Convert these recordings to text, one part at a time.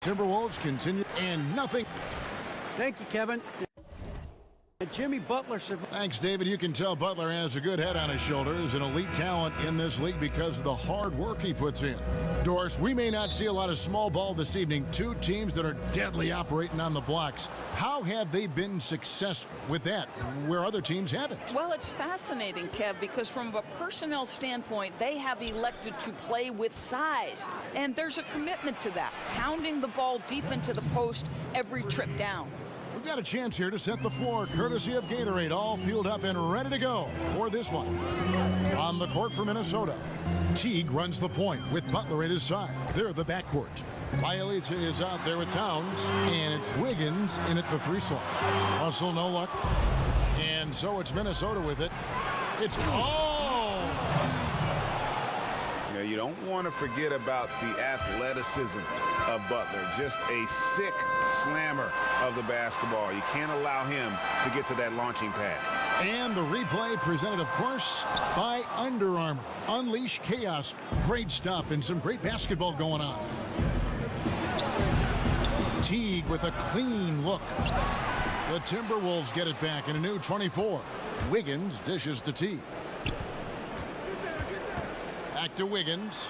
Timberwolves continue and nothing. Thank you, Kevin. Jimmy Butler survived. Thanks, David. You can tell Butler has a good head on his shoulders, an elite talent in this league because of the hard work he puts in. Doris, we may not see a lot of small ball this evening. Two teams that are deadly operating on the blocks. How have they been successful with that, where other teams haven't? Well, it's fascinating, Kev, because from a personnel standpoint, they have elected to play with size. And there's a commitment to that, pounding the ball deep into the post every trip down. We've got a chance here to set the floor, courtesy of Gatorade, all fueled up and ready to go for this one. On the court for Minnesota, Teague runs the point with Butler at his side. They're the backcourt. Bielitsa is out there with Towns, and it's Wiggins in at the three slot. Russell, no luck. And so it's Minnesota with it. It's You don't want to forget about the athleticism of Butler. Just a sick slammer of the basketball. You can't allow him to get to that launching pad. And the replay presented, of course, by Under Armour. Unleash chaos. Great stuff and some great basketball going on. Teague with a clean look. The Timberwolves get it back in a new 24. Wiggins dishes to Teague. Back to Wiggins.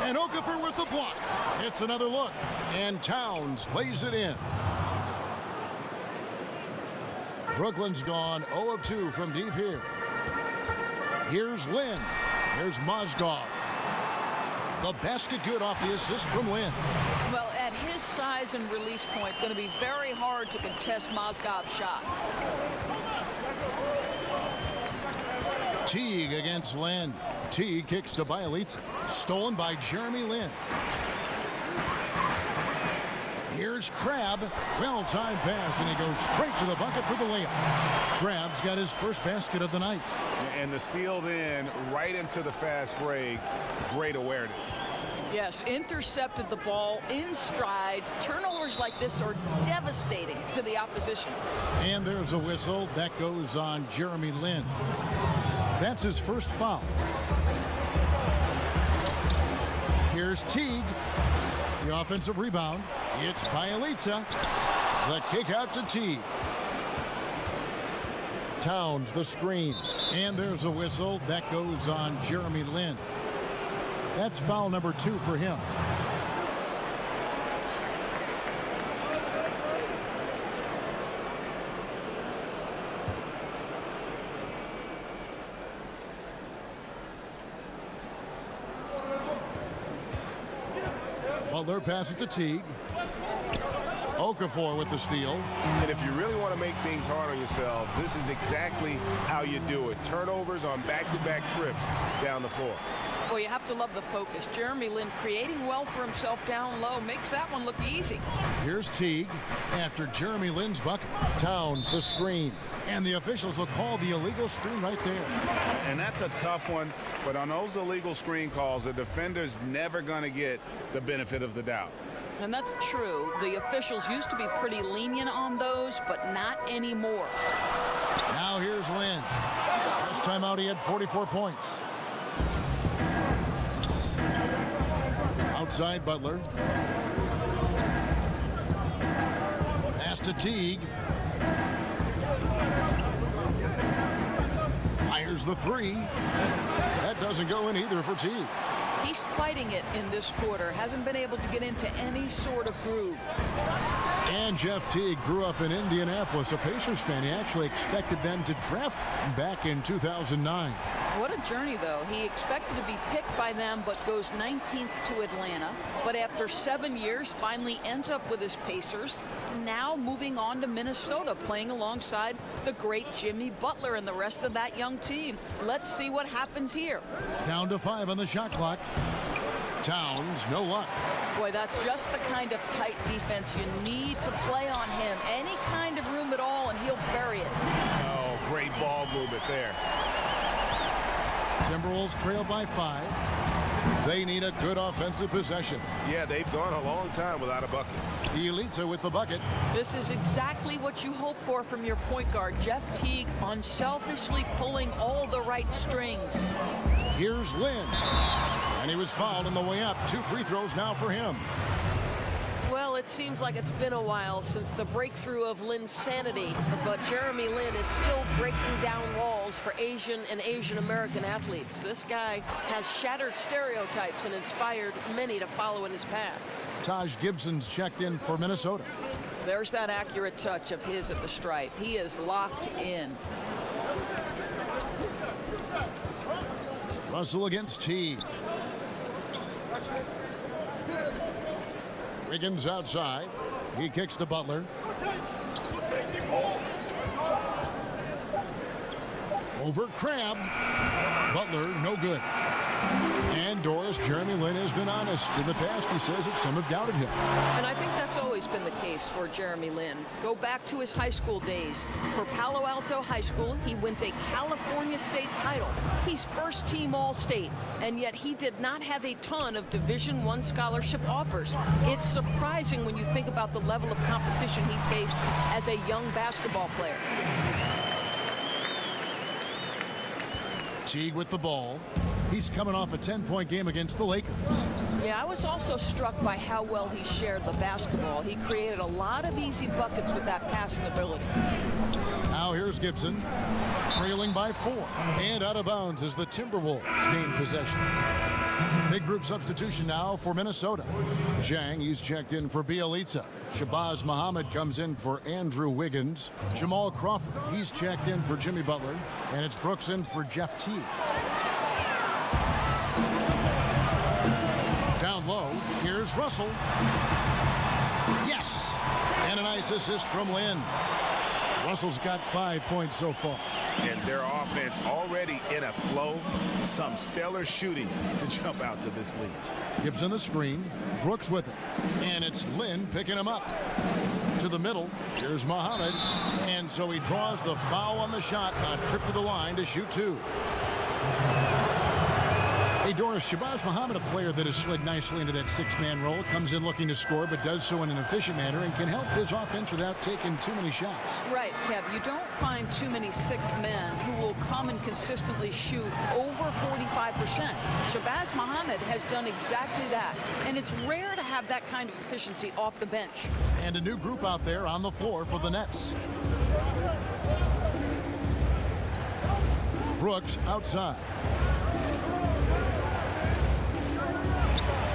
And Okafor with the block. It's another look. And Towns lays it in. Brooklyn's gone 0 of 2 from deep here. Here's Lynn. Here's Mozgov. The basket good off the assist from Lynn. Well, at his size and release point, going to be very hard to contest Mozgov's shot. Teague against Lynn. Teague kicks to Bielitsa. Stolen by Jeremy Lin. Here's Crabbe. Well-timed pass, and he goes straight to the bucket for the layup. Crabbe's got his first basket of the night. And the steal then right into the fast break. Great awareness. Yes, intercepted the ball in stride. Turnovers like this are devastating to the opposition. And there's a whistle. That goes on Jeremy Lin. That's his first foul. Here's Teague. The offensive rebound. It's Bielitsa. The kick out to Teague. Towns the screen. And there's a whistle. That goes on Jeremy Lin. That's foul number 2 for him. Butler passes to Teague. Okafor with the steal. And if you really want to make things hard on yourselves, this is exactly how you do it. Turnovers on back-to-back trips down the floor. Well, you have to love the focus. Jeremy Lin creating well for himself down low makes that one look easy. Here's Teague after Jeremy Lin's bucket. Towns the screen. And the officials will call the illegal screen right there. And that's a tough one, but on those illegal screen calls, the defender's never going to get the benefit of the doubt. And that's true. The officials used to be pretty lenient on those, but not anymore. Now here's Lin. Last time out he had 44 points. Outside Butler. Pass to Teague. Fires the three. That doesn't go in either for Teague. He's fighting it in this quarter. Hasn't been able to get into any sort of groove. And Jeff Teague grew up in Indianapolis, a Pacers fan. He actually expected them to draft him back in 2009. What a journey, though. He expected to be picked by them, but goes 19th to Atlanta. But after 7 years, finally ends up with his Pacers. Now moving on to Minnesota, playing alongside the great Jimmy Butler and the rest of that young team. Let's see what happens here. Down to 5 on the shot clock. Towns, no luck. Boy, that's just the kind of tight defense you need to play on him. Any kind of room at all, and he'll bury it. Oh, great ball movement there. Timberwolves trail by 5. They need a good offensive possession. Yeah, they've gone a long time without a bucket. Bielitsa with the bucket. This is exactly what you hope for from your point guard, Jeff Teague, unselfishly pulling all the right strings. Here's Lin. And he was fouled on the way up. 2 free throws now for him. Well, it seems like it's been a while since the breakthrough of Linsanity, but Jeremy Lin is still breaking down walls for Asian and Asian American athletes. This guy has shattered stereotypes and inspired many to follow in his path. Taj Gibson's checked in for Minnesota. There's that accurate touch of his at the stripe. He is locked in. Russell against T. Wiggins outside. He kicks to Butler. Over Crabbe. Butler, no good. And Doris, Jeremy Lin has been honest. In the past, he says that some have doubted him. And I think that's always been the case for Jeremy Lin. Go back to his high school days. For Palo Alto High School, he wins a California State title. He's first-team All-State, and yet he did not have a ton of Division I scholarship offers. It's surprising when you think about the level of competition he faced as a young basketball player. Teague with the ball. He's coming off a 10-point game against the Lakers. Yeah, I was also struck by how well he shared the basketball. He created a lot of easy buckets with that passing ability. Now here's Gibson, trailing by 4. And out of bounds as the Timberwolves gain possession. Big group substitution now for Minnesota. Jang, he's checked in for Bielitsa. Shabazz Muhammad comes in for Andrew Wiggins. Jamal Crawford, he's checked in for Jimmy Butler. And it's Brooks in for Jeff Teague. Down low, here's Russell. Yes! And a nice assist from Lin. Russell's got 5 points so far. And their offense already in a flow. Some stellar shooting to jump out to this lead. Gibson the screen. Brooks with it. And it's Lin picking him up. To the middle. Here's Muhammad. And so he draws the foul on the shot. A trip to the line to shoot 2. Hey, Doris, Shabazz Muhammad, a player that has slid nicely into that 6-man role, comes in looking to score, but does so in an efficient manner and can help his offense without taking too many shots. Right, Kev. You don't find too many sixth men who will come and consistently shoot over 45%. Shabazz Muhammad has done exactly that, and it's rare to have that kind of efficiency off the bench. And a new group out there on the floor for the Nets. Brooks outside.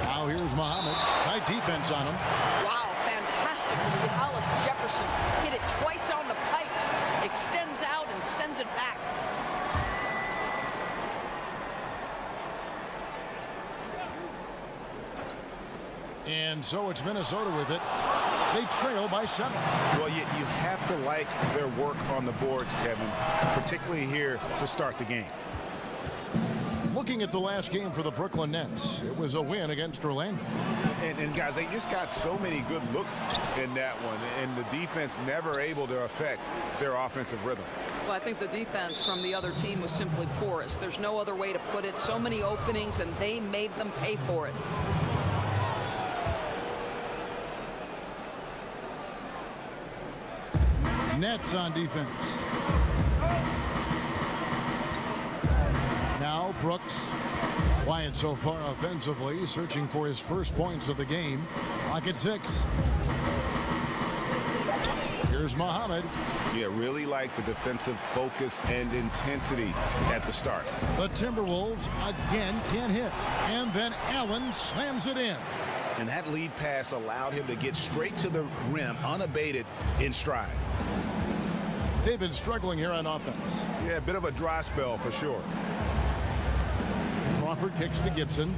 Now here's Muhammad. Tight defense on him. Wow, fantastic to see Hollis Jefferson hit it twice on the pipes, extends out and sends it back. And so it's Minnesota with it. They trail by 7. Well, you have to like their work on the boards, Kevin, particularly here to start the game. Looking at the last game for the Brooklyn Nets, it was a win against Orlando. And guys, they just got so many good looks in that one, and the defense never able to affect their offensive rhythm. Well, I think the defense from the other team was simply porous. There's no other way to put it. So many openings, and they made them pay for it. Nets on defense. Now Brooks, quiet so far offensively, searching for his first points of the game. Clock at 6. Here's Muhammad. Yeah, really like the defensive focus and intensity at the start. The Timberwolves again can't hit. And then Allen slams it in. And that lead pass allowed him to get straight to the rim unabated in stride. They've been struggling here on offense. Yeah, a bit of a dry spell for sure. Crawford kicks to Gibson.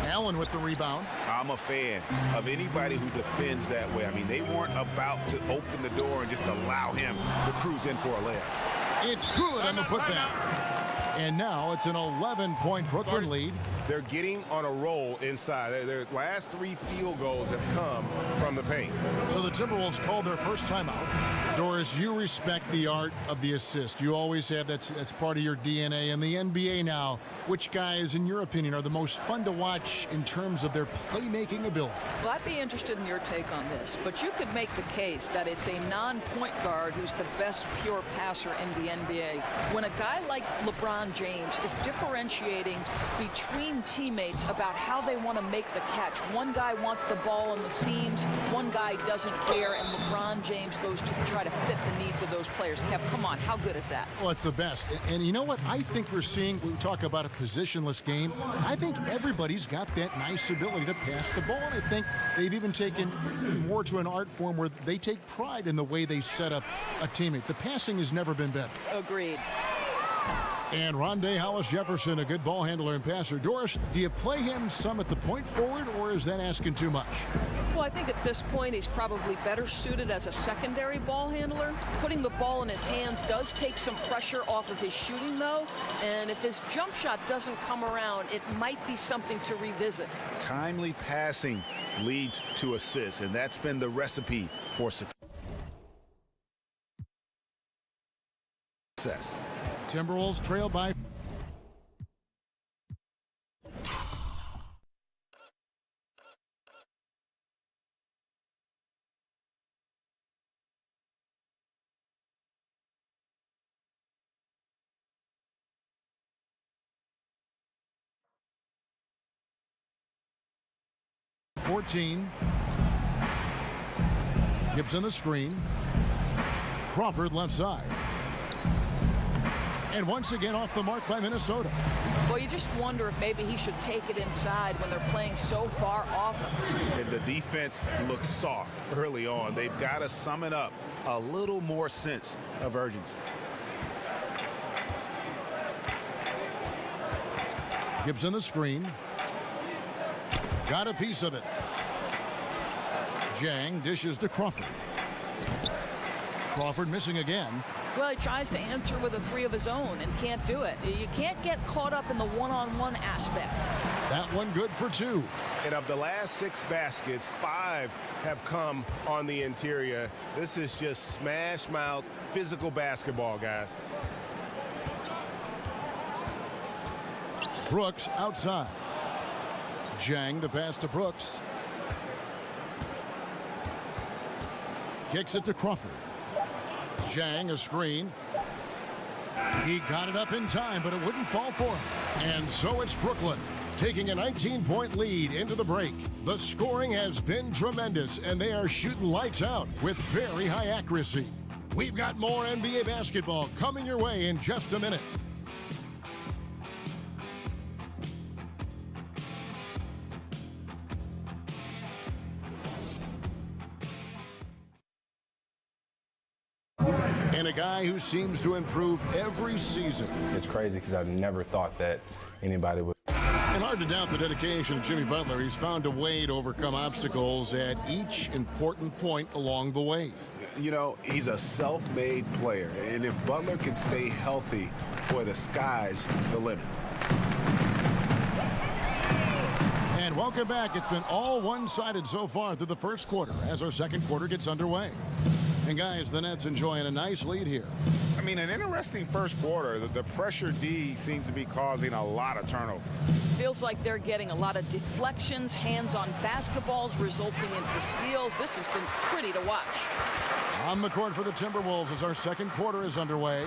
Allen with the rebound. I'm a fan of anybody who defends that way. I mean, they weren't about to open the door and just allow him to cruise in for a layup. It's good on the putback. And now it's an 11-point Brooklyn lead. They're getting on a roll inside. Their last 3 field goals have come from the paint. So the Timberwolves called their first timeout. Doris, you respect the art of the assist. You always have. That's part of your DNA. In the NBA now, which guys, in your opinion, are the most fun to watch in terms of their playmaking ability? Well, I'd be interested in your take on this, but you could make the case that it's a non-point guard who's the best pure passer in the NBA. When a guy like LeBron LeBron James is differentiating between teammates about how they want to make the catch. One guy wants the ball in the seams, one guy doesn't care, and LeBron James goes to try to fit the needs of those players. Kev, come on, how good is that? Well, it's the best. And you know what? I think we're seeing, we talk about a positionless game. I think everybody's got that nice ability to pass the ball. And I think they've even taken more to an art form where they take pride in the way they set up a teammate. The passing has never been better. Agreed. And Rondé Hollis-Jefferson, a good ball handler and passer. Doris, do you play him some at the point forward, or is that asking too much? Well, I think at this point he's probably better suited as a secondary ball handler. Putting the ball in his hands does take some pressure off of his shooting, though. And if his jump shot doesn't come around, it might be something to revisit. Timely passing leads to assists, and that's been the recipe for success. Timberwolves trail by. Gibson the screen. Crawford left side. And once again off the mark by Minnesota. Well, you just wonder if maybe he should take it inside when they're playing so far off. And the defense looks soft early on. They've got to sum it up a little more sense of urgency. Gibson the screen. Got a piece of it. Jang dishes to Crawford. Crawford missing again. Well, he tries to answer with a three of his own and can't do it. You can't get caught up in the one-on-one aspect. That one good for two. And of the last 6 baskets, 5 have come on the interior. This is just smash mouth physical basketball, guys. Brooks outside. Jang the pass to Brooks. Kicks it to Crawford. Jang a screen. He got it up in time, but it wouldn't fall for him. And so it's Brooklyn taking a 19-point lead into the break. The scoring has been tremendous, and they are shooting lights out with very high accuracy. We've got more NBA basketball coming your way in just a minute. And a guy who seems to improve every season. It's crazy because I never thought that anybody would. And hard to doubt the dedication of Jimmy Butler. He's found a way to overcome obstacles at each important point along the way. You know, he's a self-made player, and if Butler can stay healthy, boy, the sky's the limit. And welcome back. It's been all one-sided so far through the first quarter as our second quarter gets underway. And guys, the Nets enjoying a nice lead here. I mean, an interesting first quarter. The pressure D seems to be causing a lot of turnover. Feels like they're getting a lot of deflections, hands-on basketballs resulting into steals. This has been pretty to watch. On the court for the Timberwolves as our second quarter is underway.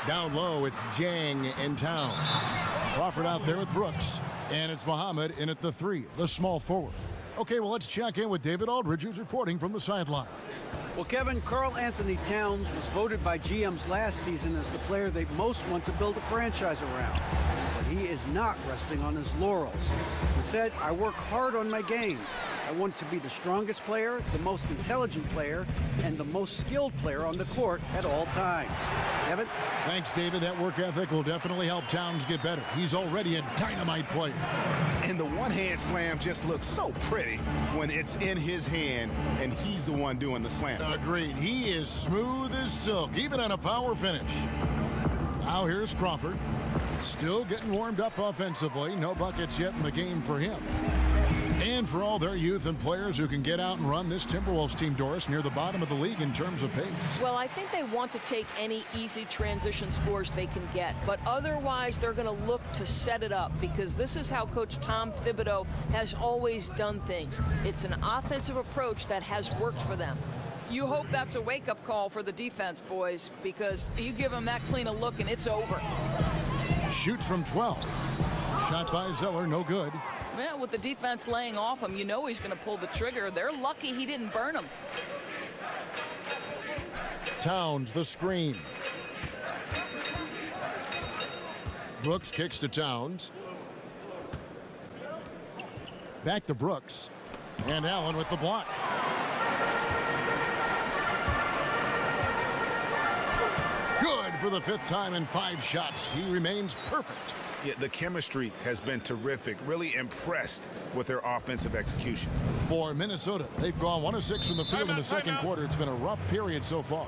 Down low, it's Jang in town. Crawford out there with Brooks. And it's Muhammad in at the 3, the small forward. Okay, well, let's check in with David Aldridge, who's reporting from the sidelines. Well, Kevin, Karl Anthony Towns was voted by GMs last season as the player they most want to build a franchise around. But he is not resting on his laurels. He said, "I work hard on my game. I want to be the strongest player, the most intelligent player, and the most skilled player on the court at all times." Kevin? Thanks, David. That work ethic will definitely help Towns get better. He's already a dynamite player. And the one-hand slam just looks so pretty when it's in his hand and he's the one doing the slam. Agreed. He is smooth as silk, even on a power finish. Now here's Crawford. Still getting warmed up offensively. No buckets yet in the game for him. And for all their youth and players who can get out and run, this Timberwolves team, Doris, near the bottom of the league in terms of pace. Well, I think they want to take any easy transition scores they can get, but otherwise they're going to look to set it up because this is how Coach Tom Thibodeau has always done things. It's an offensive approach that has worked for them. You hope that's a wake-up call for the defense, boys, because you give them that clean a look and it's over. Shoots from 12. Shot by Zeller, no good. Man, with the defense laying off him, you know he's going to pull the trigger. They're lucky he didn't burn him. Towns, the screen. Brooks kicks to Towns. Back to Brooks. And Allen with the block. Good for the 5th time in 5 shots. He remains perfect. Yeah, the chemistry has been terrific. Really impressed with their offensive execution. For Minnesota, they've gone 1 of 6 from the field in the second quarter. It's been a rough period so far.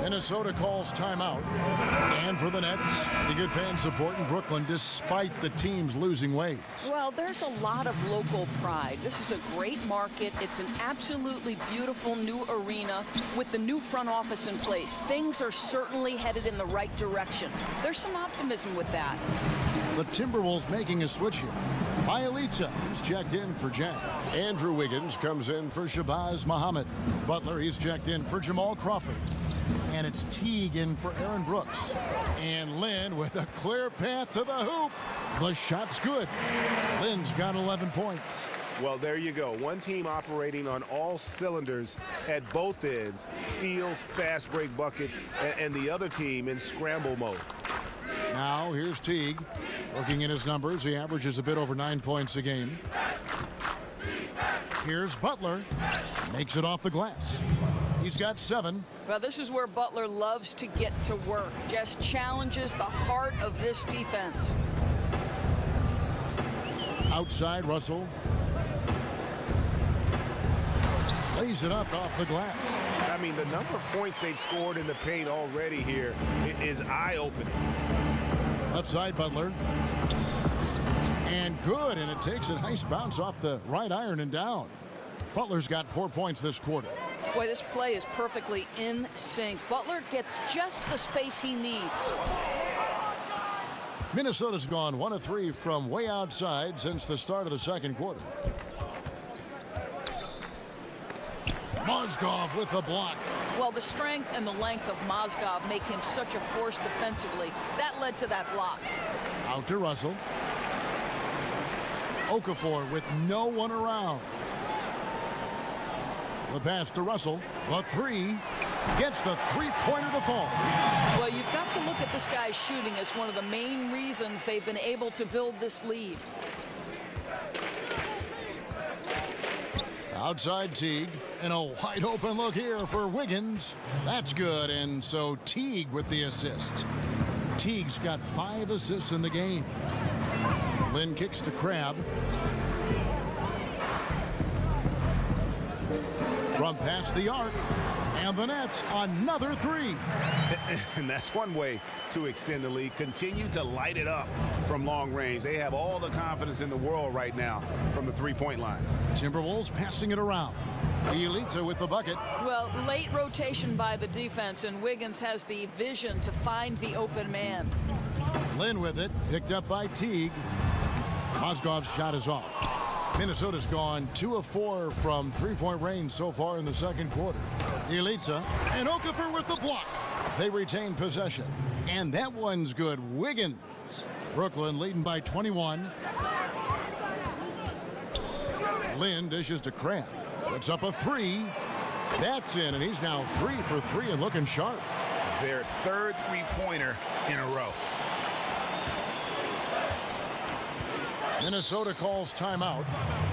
Minnesota calls timeout. And for the Nets, the good fans supporting Brooklyn despite the team's losing ways. Well, there's a lot of local pride. This is a great market. It's an absolutely beautiful new arena with the new front office in place. Things are certainly headed in the right direction. There's some optimism with that. The Timberwolves making a switch here. Bielitsa, he's checked in for Jack. Andrew Wiggins comes in for Shabazz Muhammad. Butler, he's checked in for Jamal Crawford. And it's Teague in for Aaron Brooks. And Lynn with a clear path to the hoop. The shot's good. Lynn's got 11 points. Well, there you go. One team operating on all cylinders at both ends. Steals, fast break buckets, and the other team in scramble mode. Now here's Teague. Looking at his numbers, he averages a bit over 9 points a game. Here's Butler. Makes it off the glass. He's got 7. Well, this is where Butler loves to get to work. Just challenges the heart of this defense. Outside, Russell. Lays it up off the glass. I mean, the number of points they've scored in the paint already here is eye-opening. Left side, Butler. And good, and it takes a nice bounce off the right iron and down. Butler's got 4 points this quarter. Boy, this play is perfectly in sync. Butler gets just the space he needs. Minnesota's gone 1 of 3 from way outside since the start of the second quarter. Mozgov with the block. Well, the strength and the length of Mozgov make him such a force defensively. That led to that block. Out to Russell. Okafor with no one around. The pass to Russell. The 3 gets the 3-pointer to fall. Well, you've got to look at this guy's shooting as one of the main reasons they've been able to build this lead. Outside Teague, and a wide open look here for Wiggins. That's good, and so Teague with the assist. Teague's got 5 assists in the game. Lynn kicks to Crabbe. From past the arc, and the Nets, another 3. And that's one way to extend the lead. Continue to light it up from long range. They have all the confidence in the world right now from the 3-point line. Timberwolves passing it around. Bielitsa with the bucket. Well, late rotation by the defense, and Wiggins has the vision to find the open man. Lynn with it, picked up by Teague. Mozgov's shot is off. Minnesota's gone 2 of 4 from 3-point range so far in the second quarter. Bielitsa and Okafor with the block. They retain possession, and that one's good. Wiggins. Brooklyn leading by 21. Lynn dishes to Crabbe. Puts up a 3. That's in, and he's now 3 for 3 and looking sharp. Their 3rd 3-pointer in a row. Minnesota calls timeout.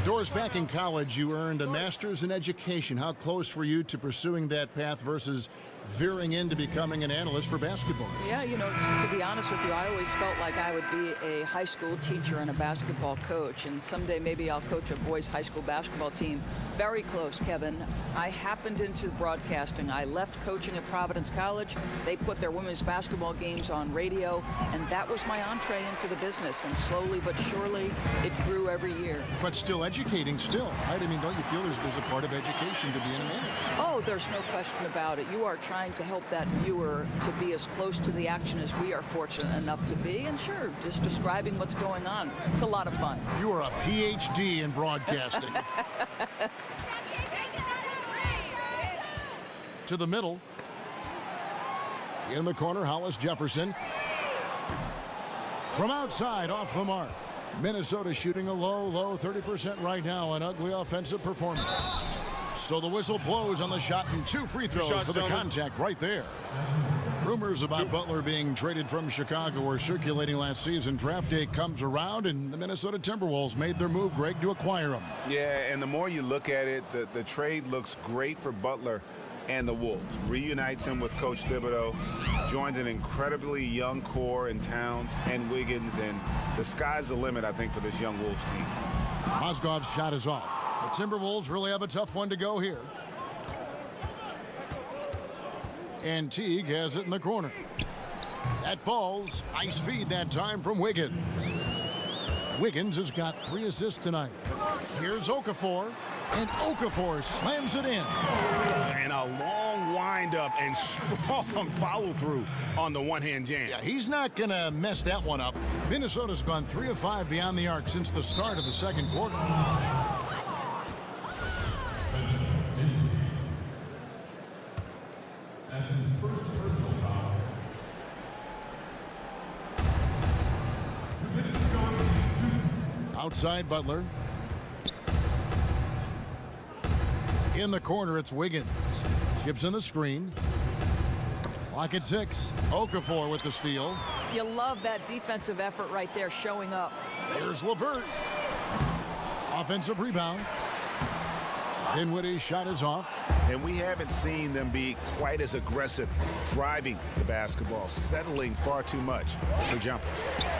Doris, back in college, you earned a master's in education. How close were you to pursuing that path versus veering into becoming an analyst for basketball? Yeah, you know, to be honest with you, I always felt like I would be a high school teacher and a basketball coach, and someday maybe I'll coach a boys' high school basketball team. Very close, Kevin. I happened into broadcasting. I left coaching at Providence College. They put their women's basketball games on radio, and that was my entree into the business, and slowly but surely it grew every year. But still educating still, right? I mean, don't you feel there's a part of education to being an analyst? Oh, there's no question about it. You are trying to help that viewer to be as close to the action as we are fortunate enough to be. And sure, just describing what's going on. It's a lot of fun. You are a PhD in broadcasting. To the middle. In the corner, Hollis Jefferson. From outside, off the mark. Minnesota shooting a low 30% right now. An ugly offensive performance. So the whistle blows on the shot and 2 free throws for the contact right there. Rumors about Butler being traded from Chicago were circulating last season. Draft day comes around, and the Minnesota Timberwolves made their move, Greg, to acquire him. Yeah, and the more you look at it, the trade looks great for Butler and the Wolves. Reunites him with Coach Thibodeau, joins an incredibly young core in Towns and Wiggins, and the sky's the limit, I think, for this young Wolves team. Mozgov's shot is off. The Timberwolves really have a tough one to go here. And Teague has it in the corner. That falls. Nice feed that time from Wiggins. Wiggins has got 3 assists tonight. Here's Okafor, and Okafor slams it in. And a long windup and strong follow-through on the one-hand jam. Yeah, he's not going to mess that one up. Minnesota's gone 3 of 5 beyond the arc since the start of the second quarter. That's his first personal foul. 2 minutes to go. Outside Butler. In the corner, it's Wiggins. Gibson the screen. Lock at 6. Okafor with the steal. You love that defensive effort right there showing up. There's LeVert. Offensive rebound. Dinwiddie's shot is off. And we haven't seen them be quite as aggressive driving the basketball, settling far too much for jumpers.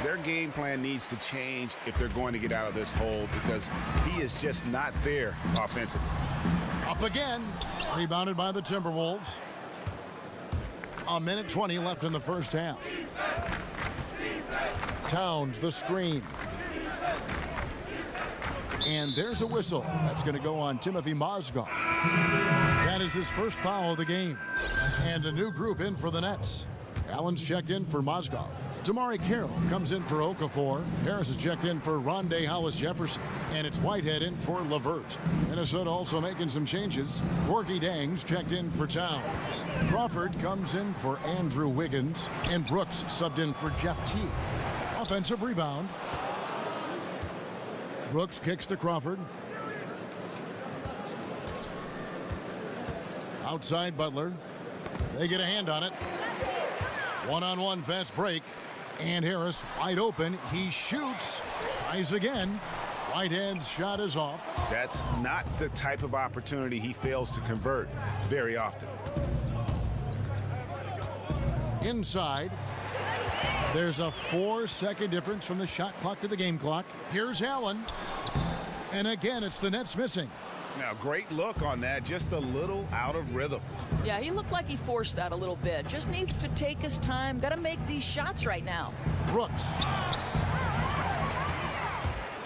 Their game plan needs to change if they're going to get out of this hole, because he is just not there offensively. Up again. Rebounded by the Timberwolves. 1:20 left in the first half. Towns the screen. And there's a whistle. That's going to go on Timothy Mozgov. That is his first foul of the game. And a new group in for the Nets. Allen's checked in for Mozgov. Damari Carroll comes in for Okafor. Harris is checked in for Rondé Hollis Jefferson. And it's Whitehead in for LeVert. Minnesota also making some changes. Gorgie Dang's checked in for Towns. Crawford comes in for Andrew Wiggins. And Brooks subbed in for Jeff Teague. Offensive rebound. Brooks kicks to Crawford. Outside Butler. They get a hand on it. One-on-one fast break. And Harris wide open. He shoots. Tries again. Whitehead's shot is off. That's not the type of opportunity he fails to convert very often. Inside. There's a 4-second difference from the shot clock to the game clock. Here's Allen. And again, it's the Nets missing. Now, great look on that. Just a little out of rhythm. Yeah, he looked like he forced that a little bit. Just needs to take his time. Got to make these shots right now. Brooks.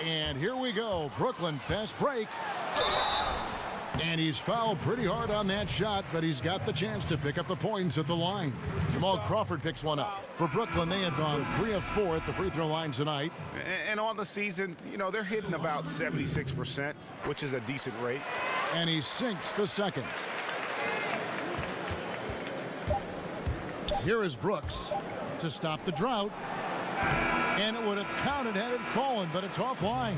And here we go. Brooklyn fast break. And he's fouled pretty hard on that shot, but he's got the chance to pick up the points at the line. Jamal Crawford picks one up. For Brooklyn, they have gone 3 of 4 at the free throw line tonight. And on the season, you know, they're hitting about 76%, which is a decent rate. And he sinks the second. Here is Brooks to stop the drought. And it would have counted had it fallen, but it's offline.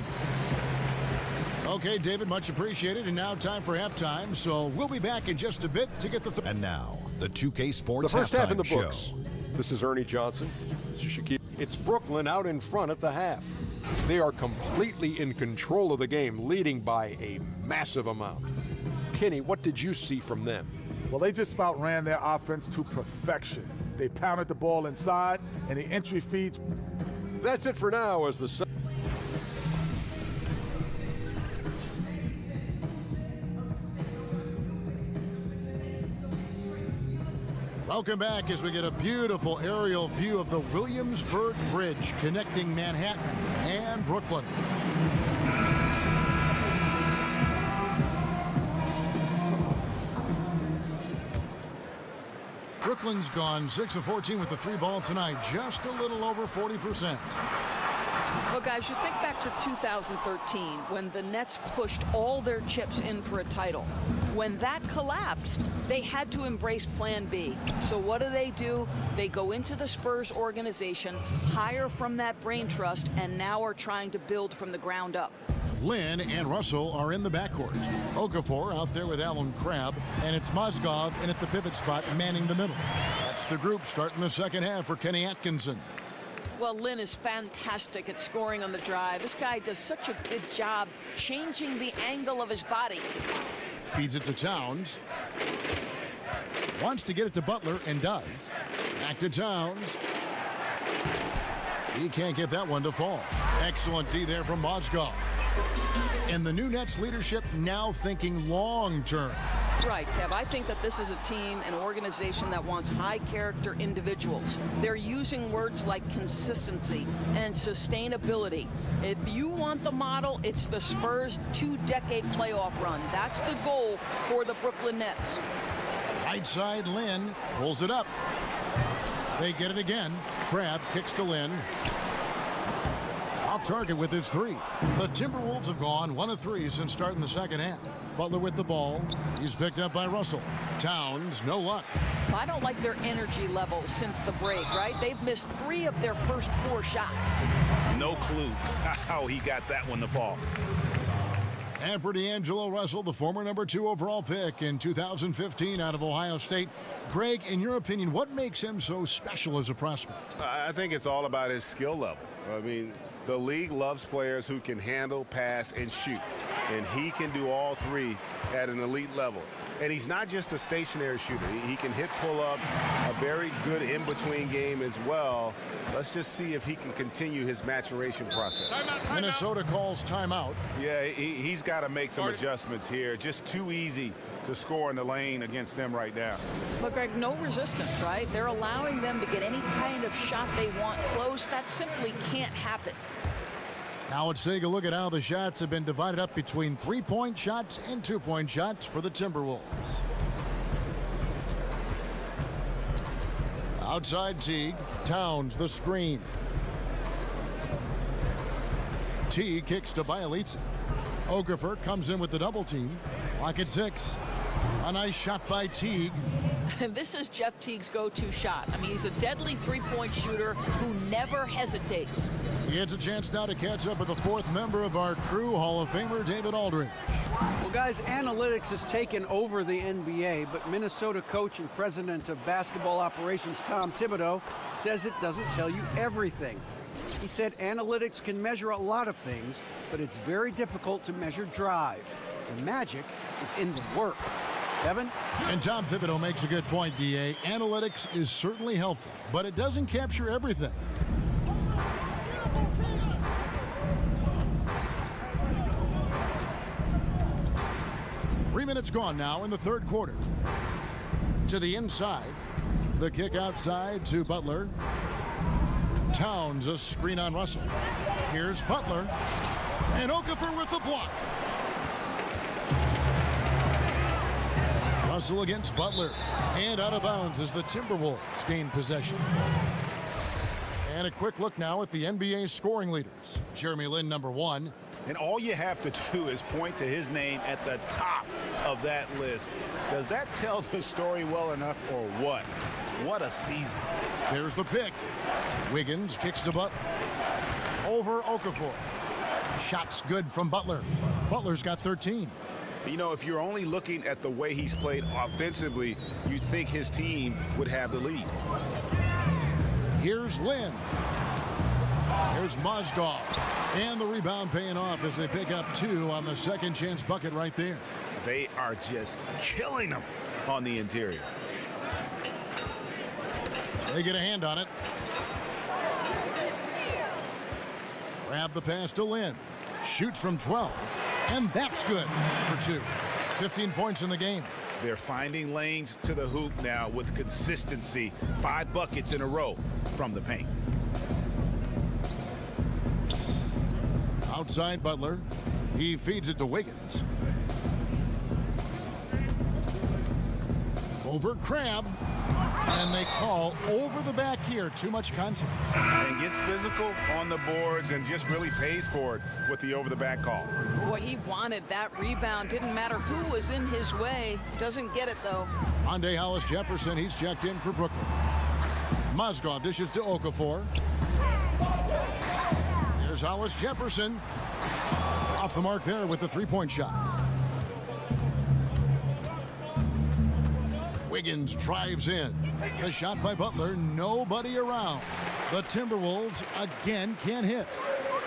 Okay, David, much appreciated. And now time for halftime. So we'll be back in just a bit to get the... And now, the 2K Sports The first half in the Halftime books. Show. This is Ernie Johnson. This is Shaquille. It's Brooklyn out in front at the half. They are completely in control of the game, leading by a massive amount. Kenny, what did you see from them? Well, they just about ran their offense to perfection. They pounded the ball inside, and the entry feeds. That's it for now as the... Welcome back as we get a beautiful aerial view of the Williamsburg Bridge connecting Manhattan and Brooklyn. Brooklyn's gone 6 of 14 with the 3-ball tonight, just a little over 40%. Well, guys, you think back to 2013 when the Nets pushed all their chips in for a title. When that collapsed, they had to embrace Plan B. So what do? They go into the Spurs organization, hire from that brain trust, and now are trying to build from the ground up. Lynn and Russell are in the backcourt. Okafor out there with Alan Crabb, and it's Mozgov in at the pivot spot manning the middle. That's the group starting the second half for Kenny Atkinson. Well, Lynn is fantastic at scoring on the drive. This guy does such a good job changing the angle of his body. Feeds it to Towns. Wants to get it to Butler and does. Back to Towns. He can't get that one to fall. Excellent D there from Mozgov. And the new Nets leadership now thinking long term. Right, Kev. I think that this is a team, an organization that wants high-character individuals. They're using words like consistency and sustainability. If you want the model, it's the Spurs' 2-decade playoff run. That's the goal for the Brooklyn Nets. Right side, Lynn pulls it up. They get it again. Crabb kicks to Lynn. Off target with his three. The Timberwolves have gone 1 of 3 since starting the second half. Butler with the ball. He's picked up by Russell. Towns, no luck. I don't like their energy level since the break, right? They've missed 3 of their first 4 shots. No clue how he got that one to fall. And for D'Angelo Russell, the former number 2 overall pick in 2015 out of Ohio State. Greg, in your opinion, what makes him so special as a prospect? I think it's all about his skill level. I mean, the league loves players who can handle, pass, and shoot. And he can do all 3 at an elite level. And he's not just a stationary shooter. He can hit pull-ups, a very good in-between game as well. Let's just see if he can continue his maturation process. Minnesota calls timeout. Yeah, he's got to make some adjustments here. Just too easy to score in the lane against them right now. But, Greg, no resistance, right? They're allowing them to get any kind of shot they want close. That simply can't happen. Now let's take a look at how the shots have been divided up between 3-point shots and 2-point shots for the Timberwolves. Outside Teague, Towns the screen. Teague kicks to Bielitsa. Okafor comes in with the double team. Lock at 6. A nice shot by Teague. This is Jeff Teague's go-to shot. I mean, he's a deadly 3-point shooter who never hesitates. He has a chance now to catch up with the 4th member of our crew, Hall of Famer David Aldridge. Well, guys, analytics has taken over the NBA, but Minnesota coach and president of basketball operations Tom Thibodeau says it doesn't tell you everything. He said analytics can measure a lot of things, but it's very difficult to measure drive. The magic is in the work. Kevin? And Tom Thibodeau makes a good point, D.A. Analytics is certainly helpful, but it doesn't capture everything. Three minutes gone now in the third quarter. To the inside. The kick outside to Butler. Towns a screen on Russell. Here's Butler. And Okafor with the block. Russell against Butler. And out of bounds as the Timberwolves gain possession. And a quick look now at the NBA scoring leaders. Jeremy Lin, number 1. And all you have to do is point to his name at the top of that list. Does that tell the story well enough or what? What a season. There's the pick. Wiggins kicks to Butler. Over Okafor. Shots good from Butler. Butler's got 13. You know, if you're only looking at the way he's played offensively, you'd think his team would have the lead. Here's Lynn. Here's Mozgov. And the rebound paying off as they pick up 2 on the second chance bucket right there. They are just killing them on the interior. They get a hand on it. Grab the pass to Lynn. Shoots from 12. And that's good for 2. 15 points in the game. They're finding lanes to the hoop now with consistency. 5 buckets in a row from the paint. Outside Butler. He feeds it to Wiggins. Over Crabb. And they call over the back here, too much contact. And gets physical on the boards and just really pays for it with the over-the-back call. Boy, he wanted that rebound. Didn't matter who was in his way. Doesn't get it, though. Monday Hollis Jefferson, he's checked in for Brooklyn. Mozgov dishes to Okafor. Here's Hollis Jefferson. Off the mark there with the three-point shot. Wiggins drives in. The shot by Butler, nobody around. The Timberwolves again can't hit.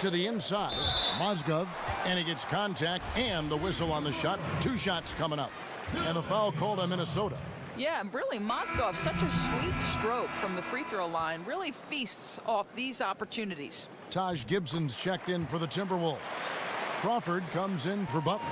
To the inside, Mozgov, and he gets contact and the whistle on the shot. 2 shots coming up. And the foul called on Minnesota. Yeah, really, Mozgov, such a sweet stroke from the free throw line. Really feasts off these opportunities. Taj Gibson's checked in for the Timberwolves. Crawford comes in for Butler.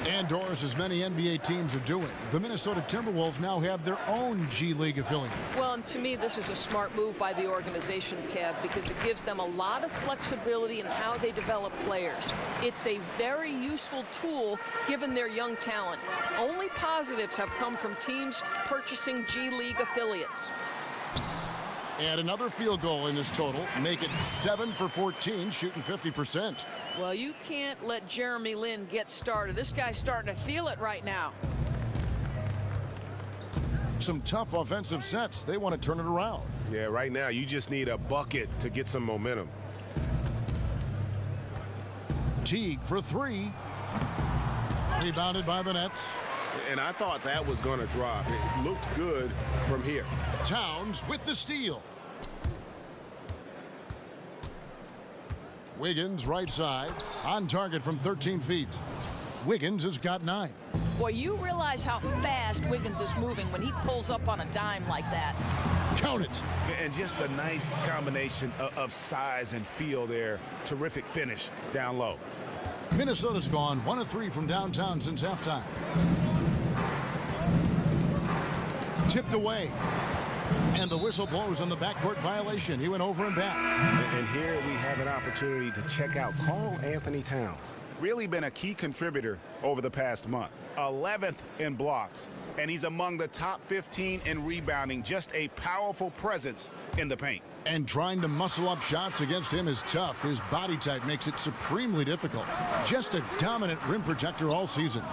And Doris, as many NBA teams are doing, the Minnesota Timberwolves now have their own G League affiliate. Well, and to me, this is a smart move by the organization, Kev, because it gives them a lot of flexibility in how they develop players. It's a very useful tool given their young talent. Only positives have come from teams purchasing G League affiliates. And another field goal in this total, make it 7 for 14, shooting 50%. Well, you can't let Jeremy Lin get started. This guy's starting to feel it right now. Some tough offensive sets. They want to turn it around. Yeah, right now you just need a bucket to get some momentum. Teague for 3. Rebounded by the Nets. And I thought that was going to drop. It looked good from here. Towns with the steal. Wiggins right side, on target from 13 feet. Wiggins has got 9. Boy, you realize how fast Wiggins is moving when he pulls up on a dime like that. Count it. And just a nice combination of size and feel there. Terrific finish down low. Minnesota's gone 1 of 3 from downtown since halftime. Tipped away. And the whistle blows on the backcourt violation. He went over and back. And here we have an opportunity to check out Karl Anthony Towns. Really been a key contributor over the past month. 11th in blocks. And he's among the top 15 in rebounding. Just a powerful presence in the paint. And trying to muscle up shots against him is tough. His body type makes it supremely difficult. Just a dominant rim protector all season.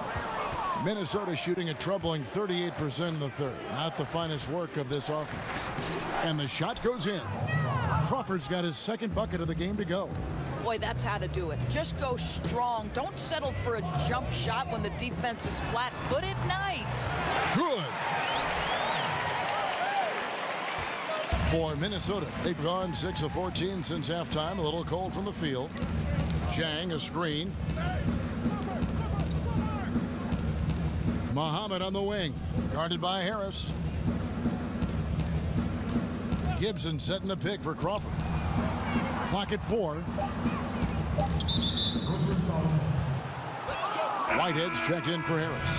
Minnesota shooting a troubling 38% in the third. Not the finest work of this offense. And the shot goes in. Crawford's got his second bucket of the game to go. Boy, that's how to do it. Just go strong. Don't settle for a jump shot when the defense is flat-footed. Nice. Good. For Minnesota, they've gone 6 of 14 since halftime. A little cold from the field. Chang, a screen. Muhammad on the wing, guarded by Harris. Gibson setting a pick for Crawford. Clock at 4. Whitehead's checked in for Harris.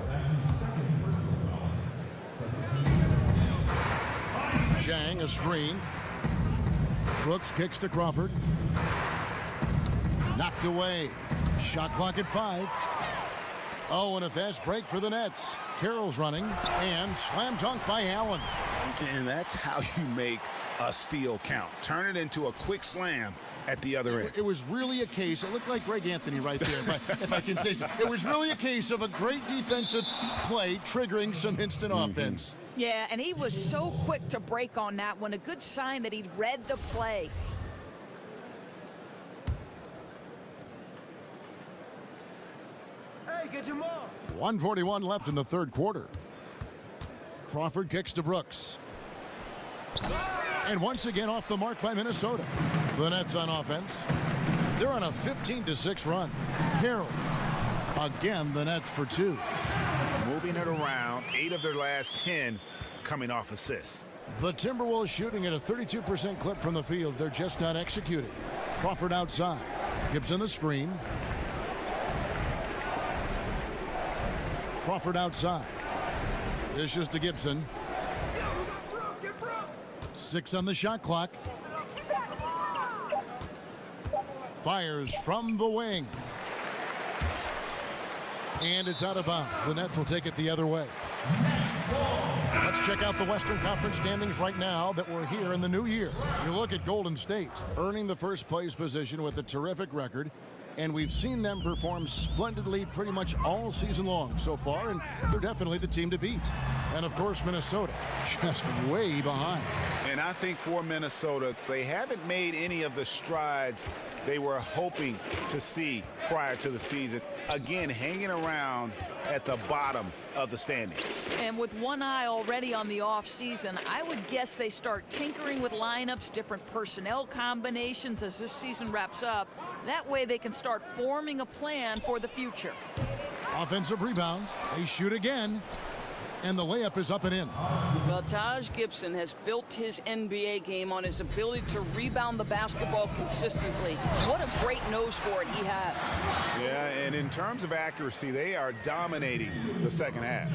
That's his second personal foul. Chang, a screen. Brooks kicks to Crawford. Knocked away. Shot clock at 5. Oh, and a fast break for the Nets. Carroll's running, and slam dunk by Allen. And that's how you make a steal count. Turn it into a quick slam at the other end. It was really a case, it looked like Greg Anthony right there, if I can say so. It was really a case of a great defensive play triggering some instant offense. Yeah, and he was so quick to break on that one. A good sign that he'd read the play. Hey, get your mom. 1:41 left in the third quarter. Crawford kicks to Brooks. And once again off the mark by Minnesota. The Nets on offense. They're on a 15-6 run. Carroll. Again, the Nets for 2. Moving it around, 8 of their last 10 coming off assists. The Timberwolves shooting at a 32% clip from the field. They're just not executing. Crawford outside. Gibson the screen. Crawford outside. Dishes to Gibson. 6 on the shot clock. Fires from the wing. And it's out of bounds. The Nets will take it the other way. Let's check out the Western Conference standings right now that we're here in the new year. You look at Golden State, earning the first place position with a terrific record. And we've seen them perform splendidly pretty much all season long so far, and they're definitely the team to beat. And, of course, Minnesota just way behind. And I think for Minnesota, they haven't made any of the strides they were hoping to see prior to the season. Again, hanging around at the bottom of the standings. And with one eye already on the off season, I would guess they start tinkering with lineups, different personnel combinations as this season wraps up. That way they can start forming a plan for the future. Offensive rebound. They shoot again. And the layup is up and in. Well, Taj Gibson has built his NBA game on his ability to rebound the basketball consistently. What a great nose for it he has. Yeah, and in terms of accuracy, they are dominating the second half.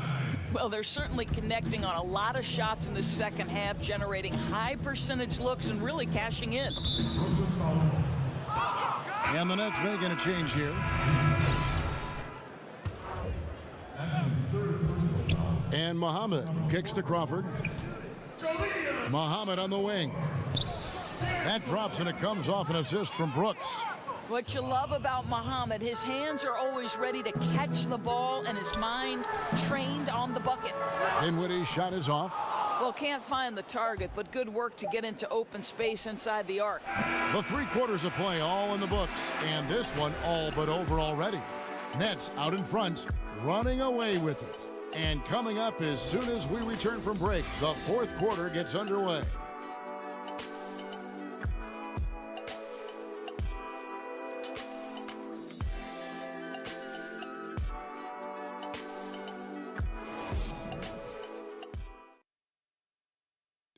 Well, they're certainly connecting on a lot of shots in the second half, generating high percentage looks and really cashing in. And the Nets making a change here. And Muhammad kicks to Crawford. Muhammad on the wing. That drops and it comes off an assist from Brooks. What you love about Muhammad, his hands are always ready to catch the ball and his mind trained on the bucket. Dinwiddie's shot is off. Well, can't find the target, but good work to get into open space inside the arc. The 3 quarters of play all in the books, and this one all but over already. Nets out in front, running away with it. And coming up as soon as we return from break, the 4th quarter gets underway.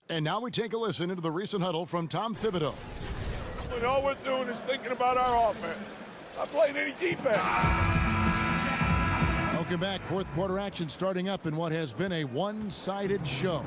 And now we take a listen into the recent huddle from Tom Thibodeau. When all we're doing is thinking about our offense. Not playing any defense. Welcome back. 4th quarter action starting up in what has been a one-sided show.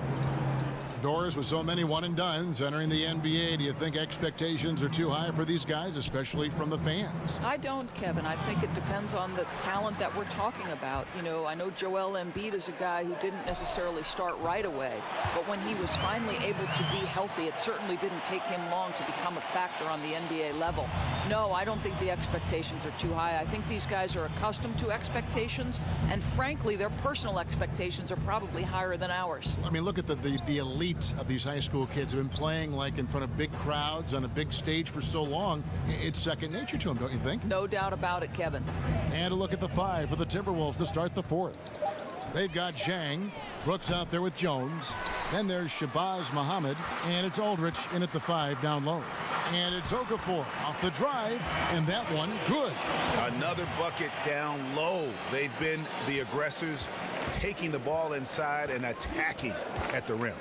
Doors with so many one-and-dones entering the NBA. Do you think expectations are too high for these guys, especially from the fans? I don't, Kevin. I think it depends on the talent that we're talking about. You know, I know Joel Embiid is a guy who didn't necessarily start right away, but when he was finally able to be healthy, it certainly didn't take him long to become a factor on the NBA level. No, I don't think the expectations are too high. I think these guys are accustomed to expectations, and frankly, their personal expectations are probably higher than ours. I mean, look at the elite of these high school kids have been playing like in front of big crowds on a big stage for so long. It's second nature to them, don't you think? No doubt about it, Kevin. And a look at the 5 for the Timberwolves to start the 4th. They've got Zhang, Brooks out there with Jones. Then there's Shabazz Muhammad, and it's Aldridge in at the 5 down low. And it's Okafor off the drive, and that one good. Another bucket down low. They've been the aggressors, taking the ball inside and attacking at the rim.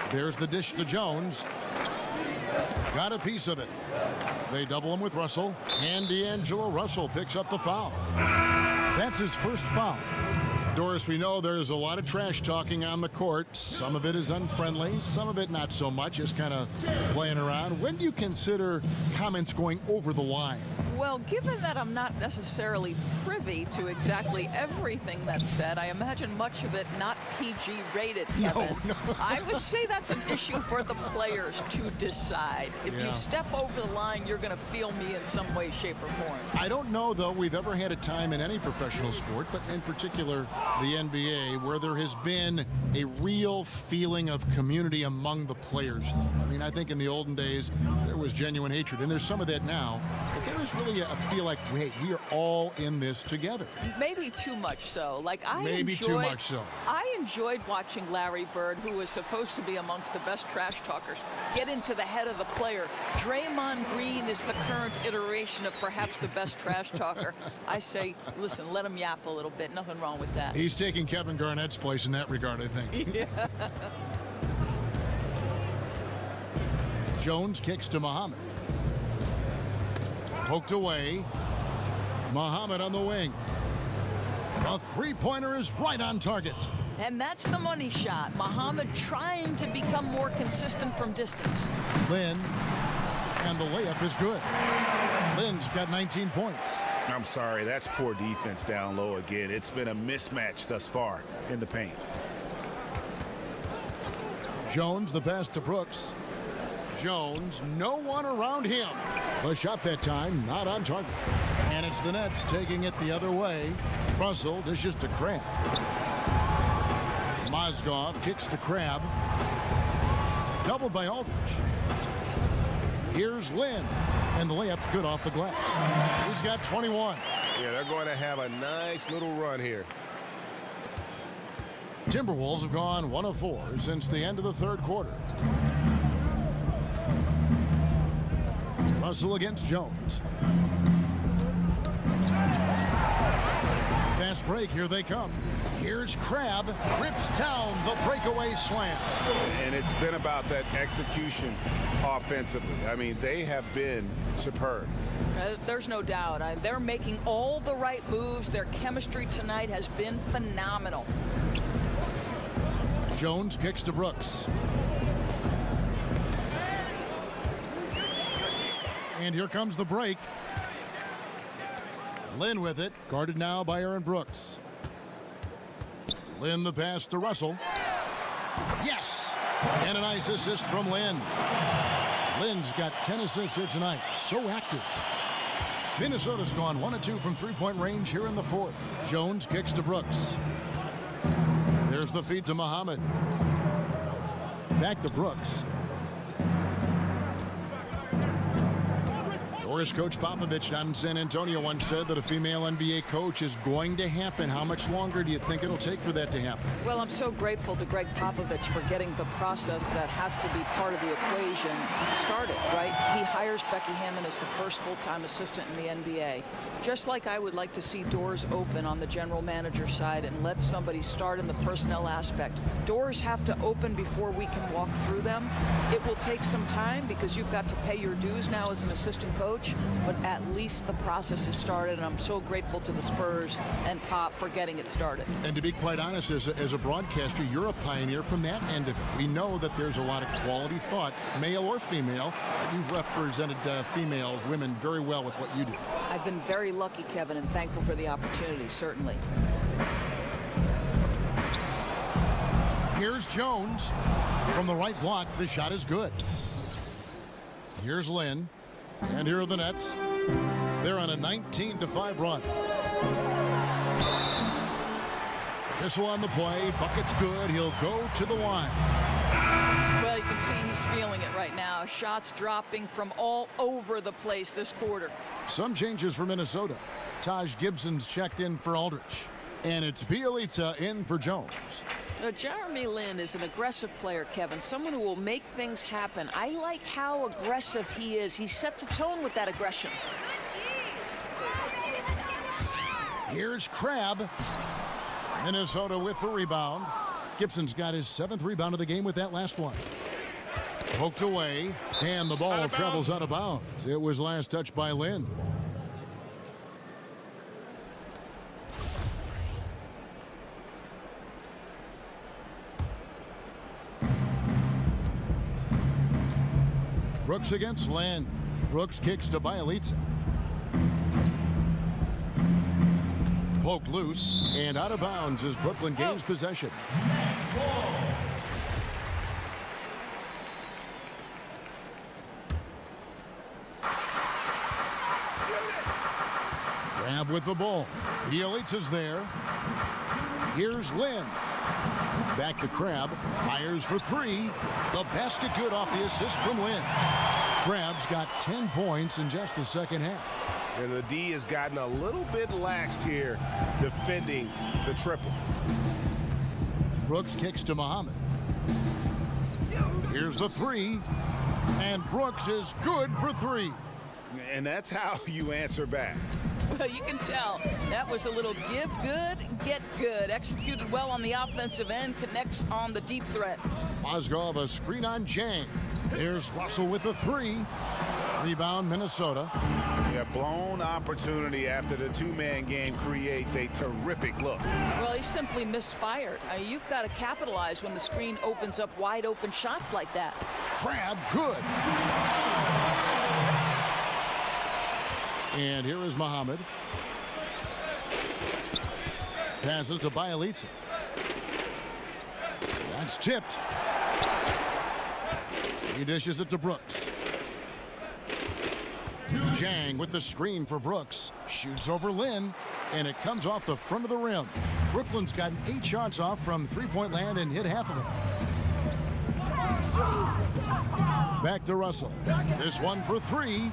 There's the dish to Jones. Got a piece of it. They double him with Russell, and D'Angelo Russell picks up the foul. That's his first foul. Doris, we know there's a lot of trash talking on the court. Some of it is unfriendly, some of it not so much, just kind of playing around. When do you consider comments going over the line? Well, given that I'm not necessarily privy to exactly everything that's said, I imagine much of it not PG rated, Kevin. No. I would say that's an issue for the players to decide. If you step over the line, you're going to feel me in some way, shape, or form. I don't know, though, we've ever had a time in any professional sport, but in particular the NBA, where there has been a real feeling of community among the players, though. I mean, I think in the olden days, there was genuine hatred, and there's some of that now, but there is really a feel like, wait, we are all in this together. Maybe too much so. Like too much so. I enjoyed watching Larry Bird, who was supposed to be amongst the best trash talkers, get into the head of the player. Draymond Green is the current iteration of perhaps the best trash talker. I say, listen, let him yap a little bit. Nothing wrong with that. He's taking Kevin Garnett's place in that regard, I think. Yeah. Jones kicks to Muhammad. Poked away. Muhammad on the wing. A three-pointer is right on target. And that's the money shot. Muhammad trying to become more consistent from distance. Lynn, and the layup is good. Lynn's got 19 points. I'm sorry, that's poor defense down low again. It's been a mismatch thus far in the paint. Jones, the pass to Brooks. Jones, no one around him. The shot that time, not on target. And it's the Nets taking it the other way. Russell dishes to Crab. Mozgov kicks to Crab. Doubled by Aldridge. Here's Lynn. And the layup's good off the glass. He's got 21. Yeah, they're going to have a nice little run here. Timberwolves have gone 1 of 4 since the end of the third quarter. Russell against Jones. Fast break, here they come. Here's Crab, rips down the breakaway slam. And it's been about that execution offensively. I mean, they have been superb. There's no doubt. They're making all the right moves. Their chemistry tonight has been phenomenal. Jones kicks to Brooks. And here comes the break. Lynn with it, guarded now by Aaron Brooks. Lynn the pass to Russell. Yes! And a nice assist from Lynn. Lynn's got 10 assists here tonight. So active. Minnesota's gone 1 of 2 from three-point range here in the fourth. Jones kicks to Brooks. There's the feed to Muhammad. Back to Brooks. Doris coach Popovich down in San Antonio once said that a female NBA coach is going to happen. How much longer do you think it'll take for that to happen? Well, I'm so grateful to Greg Popovich for getting the process that has to be part of the equation started, right? He hires Becky Hammon as the first full-time assistant in the NBA. Just like I would like to see doors open on the general manager side and let somebody start in the personnel aspect. Doors have to open before we can walk through them. It will take some time because you've got to pay your dues now as an assistant coach, but at least the process has started, and I'm so grateful to the Spurs and Pop for getting it started. And to be quite honest, as a broadcaster, you're a pioneer from that end of it. We know that there's a lot of quality thought, male or female. You've represented females, women very well with what you do. I've been very lucky, Kevin, and thankful for the opportunity, certainly. Here's Jones. From the right block, the shot is good. Here's Lynn. And here are the Nets. They're on a 19-5 run. This one, the play. Bucket's good. He'll go to the line. Well, you can see he's feeling it right now. Shots dropping from all over the place this quarter. Some changes for Minnesota. Taj Gibson's checked in for Aldridge. And it's Bjelica in for Jones. Jeremy Lin is an aggressive player, Kevin, someone who will make things happen. I like how aggressive he is. He sets a tone with that aggression. Here's Crab. Minnesota with the rebound. Gibson's got his 7th rebound of the game with that last one. Poked away, and the ball travels out of bounds. It was last touched by Lynn. Brooks against Lynn. Brooks kicks to Bjelica. Poked loose and out of bounds as Brooklyn gains possession. Crab with the ball. Bjelica's there. Here's Lynn. Back to Crab. Fires for 3. The basket good off the assist from Lynn. Crab's got 10 points in just the second half. And the D has gotten a little bit laxed here defending the triple. Brooks kicks to Muhammad. Here's the 3. And Brooks is good for 3. And that's how you answer back. Well, you can tell that was a little give good, get good. Executed well on the offensive end, connects on the deep threat. Mozgov a screen on Jang. There's Russell with the 3. Rebound, Minnesota. Yeah, blown opportunity after the two-man game creates a terrific look. Well, he simply misfired. You've got to capitalize when the screen opens up wide open shots like that. Crab, good. And here is Muhammad. Passes to Bielitsa. That's tipped. He dishes it to Brooks. Jang with the screen for Brooks. Shoots over Lin, and it comes off the front of the rim. Brooklyn's gotten 8 shots off from three-point land and hit half of them. Back to Russell. This one for 3.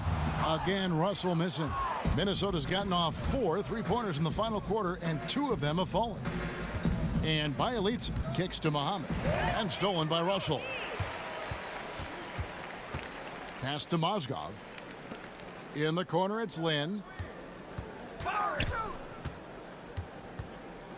Again, Russell missing. Minnesota's gotten off 4 3-pointers in the final quarter, and 2 of them have fallen. And Bielitsa kicks to Muhammad, and stolen by Russell. Pass to Mozgov. In the corner, it's Lin.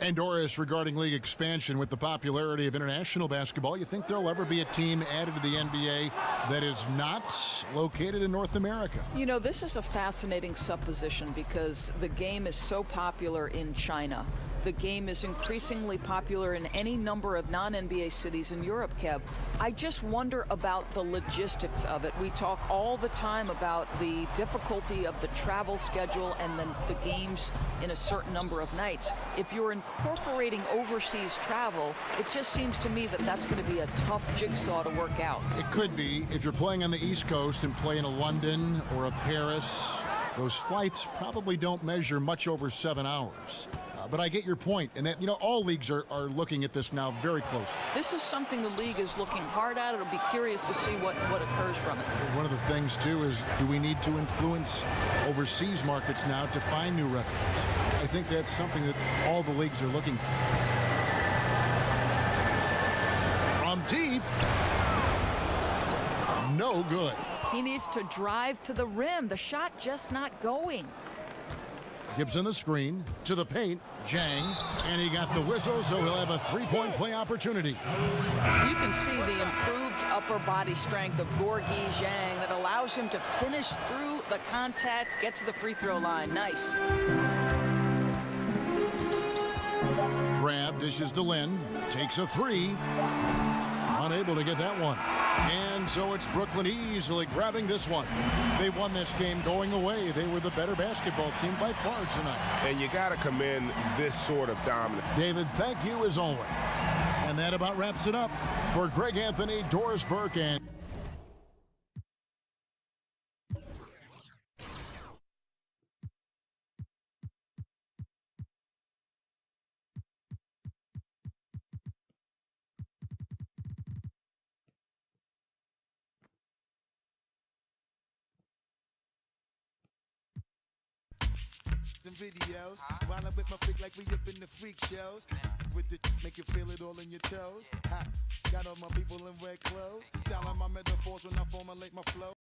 And Doris, regarding league expansion with the popularity of international basketball, you think there'll ever be a team added to the NBA that is not located in North America? You know, this is a fascinating supposition because the game is so popular in China. The game is increasingly popular in any number of non-NBA cities in Europe, Kev. I just wonder about the logistics of it. We talk all the time about the difficulty of the travel schedule and then the games in a certain number of nights. If you're incorporating overseas travel, it just seems to me that that's going to be a tough jigsaw to work out. It could be. If you're playing on the East Coast and play in a London or a Paris, those flights probably don't measure much over 7 hours. But I get your point, and that, you know, all leagues are looking at this now very closely. This is something the league is looking hard at. It'll be curious to see what occurs from it. One of the things, too, is do we need to influence overseas markets now to find new records? I think that's something that all the leagues are looking at. From deep. No good. He needs to drive to the rim. The shot just not going. Gibson the screen to the paint. Jang, and he got the whistle, so he'll have a 3-point play opportunity. You can see the improved upper body strength of Gorgui Zhang that allows him to finish through the contact, get to the free throw line. Nice. Crab dishes to Lin, takes a 3. Unable to get that one. And so it's Brooklyn easily grabbing this one. They won this game going away. They were the better basketball team by far tonight. And you got to commend this sort of dominance. David, thank you as always. And that about wraps it up for Greg Anthony, Doris Burke, and videos while I'm with my freak like we up in the freak shows with the make you feel it all in your toes. Got all my people in red clothes, telling my metaphors when I formulate my flow.